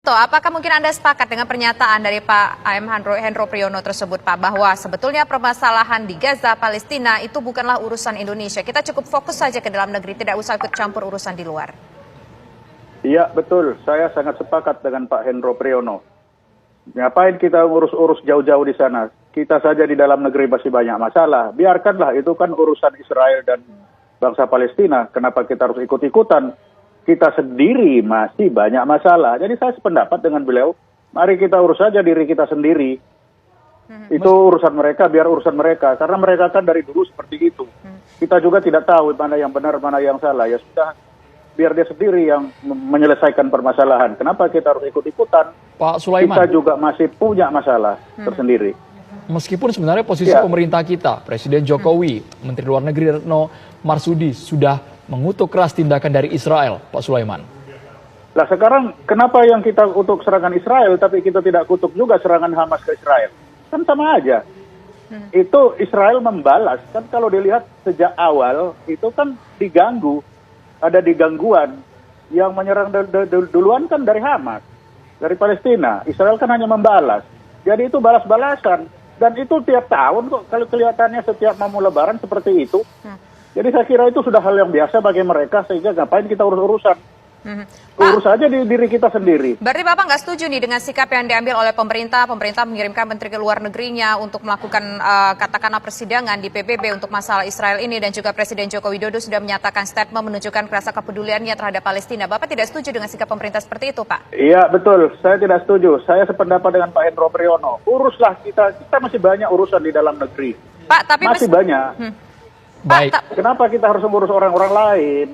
Hasto, apakah mungkin Anda sepakat dengan pernyataan dari Pak AM Hendro Priyono tersebut, Pak, bahwa sebetulnya permasalahan di Gaza, Palestina itu bukanlah urusan Indonesia. Kita cukup fokus saja ke dalam negeri, tidak usah ikut campur urusan di luar. Iya, betul. Saya sangat sepakat dengan Pak Hendro Priyono. Ngapain kita urus-urus jauh-jauh di sana? Kita saja di dalam negeri masih banyak masalah. Biarkanlah, itu kan urusan Israel dan bangsa Palestina. Kenapa kita harus ikut-ikutan? Kita sendiri masih banyak masalah. Jadi saya sependapat dengan beliau, mari kita urus saja diri kita sendiri. Itu urusan mereka, biar urusan mereka. Karena mereka kan dari dulu seperti itu. Kita juga tidak tahu mana yang benar, mana yang salah. Ya sudah, biar dia sendiri yang menyelesaikan permasalahan. Kenapa kita harus ikut-ikutan? Pak Sulaiman, kita juga masih punya masalah tersendiri. Meskipun sebenarnya posisi pemerintah kita, Presiden Jokowi, Menteri Luar Negeri Retno Marsudi sudah mengutuk keras tindakan dari Israel, Pak Sulaiman. Lah sekarang kenapa yang kita kutuk serangan Israel, tapi kita tidak kutuk juga serangan Hamas ke Israel? Kan sama aja. Itu Israel membalas. Kan kalau dilihat sejak awal, itu kan diganggu. Ada digangguan. Yang menyerang duluan kan dari Hamas, dari Palestina. Israel kan hanya membalas. Jadi itu balas-balasan. Dan itu tiap tahun kok, kalau kelihatannya setiap mau lebaran seperti itu. Jadi saya kira itu sudah hal yang biasa bagi mereka, sehingga ngapain kita urus-urusan. Urus aja di diri kita sendiri. Berarti Bapak nggak setuju nih dengan sikap yang diambil oleh pemerintah mengirimkan menteri ke luar negerinya untuk melakukan katakanlah persidangan di PBB untuk masalah Israel ini, dan juga Presiden Joko Widodo sudah menyatakan statement menunjukkan rasa kepeduliannya terhadap Palestina. Bapak tidak setuju dengan sikap pemerintah seperti itu, Pak? Iya, betul. Saya tidak setuju. Saya sependapat dengan Pak Hendro Priyono. Uruslah kita masih banyak urusan di dalam negeri. Pak, tapi masih banyak. Baik. Kenapa kita harus mengurus orang-orang lain?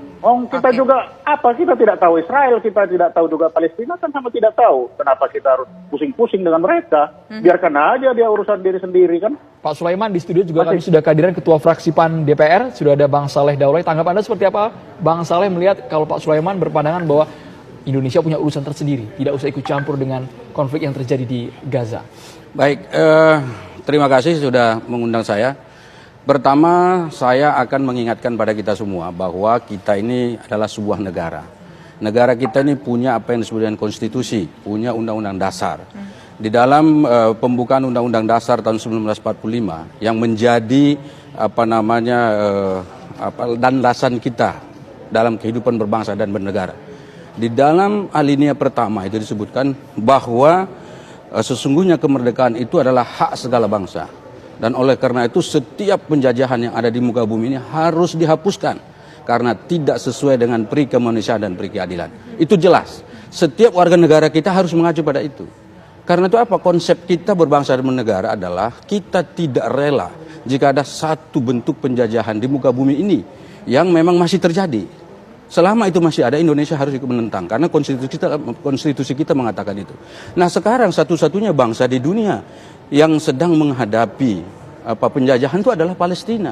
Kita juga kita tidak tahu Israel, kita tidak tahu juga Palestina, kan sama tidak tahu. Kenapa kita harus pusing-pusing dengan mereka? Biarkan aja dia urusan diri sendiri kan. Pak Sulaiman, di studio juga kami sudah kehadiran Ketua Fraksi PAN DPR, sudah ada Bang Saleh Daulay. Tanggapan Anda seperti apa? Bang Saleh melihat kalau Pak Sulaiman berpandangan bahwa Indonesia punya urusan tersendiri, tidak usah ikut campur dengan konflik yang terjadi di Gaza. Baik, terima kasih sudah mengundang saya. Pertama, saya akan mengingatkan pada kita semua bahwa kita ini adalah sebuah negara. Negara kita ini punya apa yang disebut dengan konstitusi, punya undang-undang dasar. Di dalam pembukaan undang-undang dasar tahun 1945 yang menjadi landasan kita dalam kehidupan berbangsa dan bernegara. Di dalam alinea pertama itu disebutkan bahwa sesungguhnya kemerdekaan itu adalah hak segala bangsa. Dan oleh karena itu setiap penjajahan yang ada di muka bumi ini harus dihapuskan karena tidak sesuai dengan peri kemanusiaan dan peri keadilan. Itu jelas. Setiap warga negara kita harus mengacu pada itu. Karena itu konsep kita berbangsa dan bernegara adalah kita tidak rela jika ada satu bentuk penjajahan di muka bumi ini yang memang masih terjadi. Selama itu masih ada, Indonesia harus ikut menentang karena konstitusi kita mengatakan itu. Nah, sekarang satu-satunya bangsa di dunia yang sedang menghadapi penjajahan itu adalah Palestina,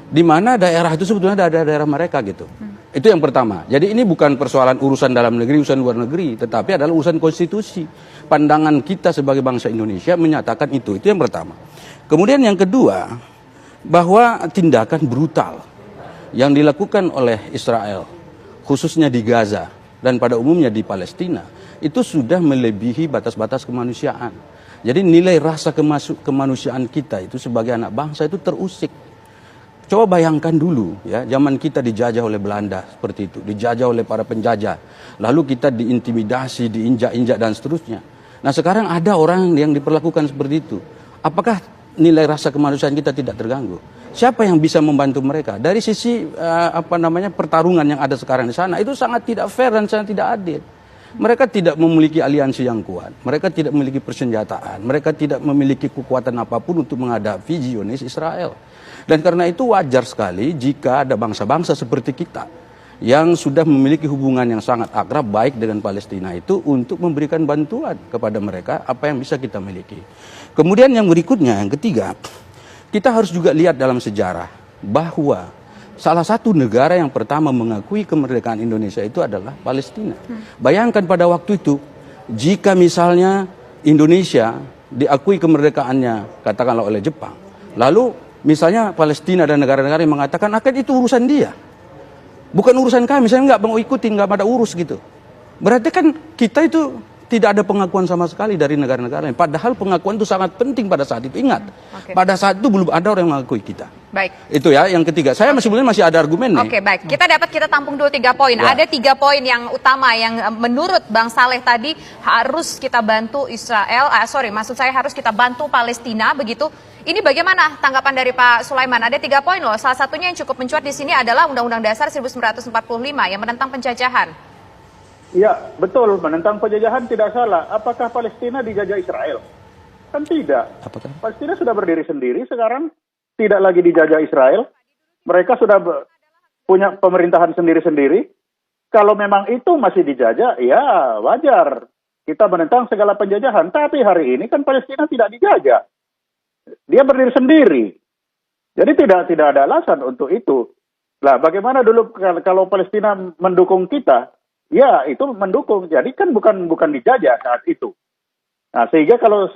di mana daerah itu sebetulnya ada daerah mereka gitu. Itu yang pertama. Jadi ini bukan persoalan urusan dalam negeri, urusan luar negeri, tetapi adalah urusan konstitusi. Pandangan kita sebagai bangsa Indonesia menyatakan itu yang pertama. Kemudian yang kedua, bahwa tindakan brutal yang dilakukan oleh Israel, khususnya di Gaza dan pada umumnya di Palestina, itu sudah melebihi batas-batas kemanusiaan. Jadi nilai rasa kemanusiaan kita itu sebagai anak bangsa itu terusik. Coba bayangkan dulu ya, zaman kita dijajah oleh Belanda seperti itu, dijajah oleh para penjajah. Lalu kita diintimidasi, diinjak-injak dan seterusnya. Nah, sekarang ada orang yang diperlakukan seperti itu. Apakah nilai rasa kemanusiaan kita tidak terganggu? Siapa yang bisa membantu mereka? Dari sisi pertarungan yang ada sekarang di sana itu sangat tidak fair dan sangat tidak adil. Mereka tidak memiliki aliansi yang kuat, mereka tidak memiliki persenjataan, mereka tidak memiliki kekuatan apapun untuk menghadapi Zionis Israel. Dan karena itu wajar sekali jika ada bangsa-bangsa seperti kita yang sudah memiliki hubungan yang sangat akrab baik dengan Palestina itu untuk memberikan bantuan kepada mereka apa yang bisa kita miliki. Kemudian yang berikutnya, yang ketiga, kita harus juga lihat dalam sejarah bahwa salah satu negara yang pertama mengakui kemerdekaan Indonesia itu adalah Palestina. Bayangkan pada waktu itu, jika misalnya Indonesia diakui kemerdekaannya, katakanlah oleh Jepang, lalu misalnya Palestina dan negara-negara yang mengatakan akan itu urusan dia, bukan urusan kami, saya nggak mau ikutin, nggak ada urus gitu. Berarti kan kita itu tidak ada pengakuan sama sekali dari negara-negara lain. Padahal pengakuan itu sangat penting pada saat itu. Ingat, pada saat itu belum ada orang yang mengakui kita. Baik. Itu ya, yang ketiga. Saya sebenarnya masih ada argumen nih. Oke, baik. Kita tampung dulu 3 poin. Ya. Ada 3 poin yang utama yang menurut Bang Saleh tadi harus kita bantu Israel, maksud saya harus kita bantu Palestina, begitu. Ini bagaimana tanggapan dari Pak Sulaiman? Ada 3 poin loh. Salah satunya yang cukup mencuat di sini adalah Undang-Undang Dasar 1945 yang menentang penjajahan. Ya, betul. Menentang penjajahan tidak salah. Apakah Palestina dijajah Israel? Kan tidak. Apakah? Palestina sudah berdiri sendiri sekarang, tidak lagi dijajah Israel. Mereka sudah punya pemerintahan sendiri-sendiri. Kalau memang itu masih dijajah, ya wajar. Kita menentang segala penjajahan. Tapi hari ini kan Palestina tidak dijajah. Dia berdiri sendiri. Jadi tidak ada alasan untuk itu. Nah, bagaimana dulu kalau Palestina mendukung kita? Ya, itu mendukung. Jadi kan bukan dijajah saat itu. Nah, sehingga kalau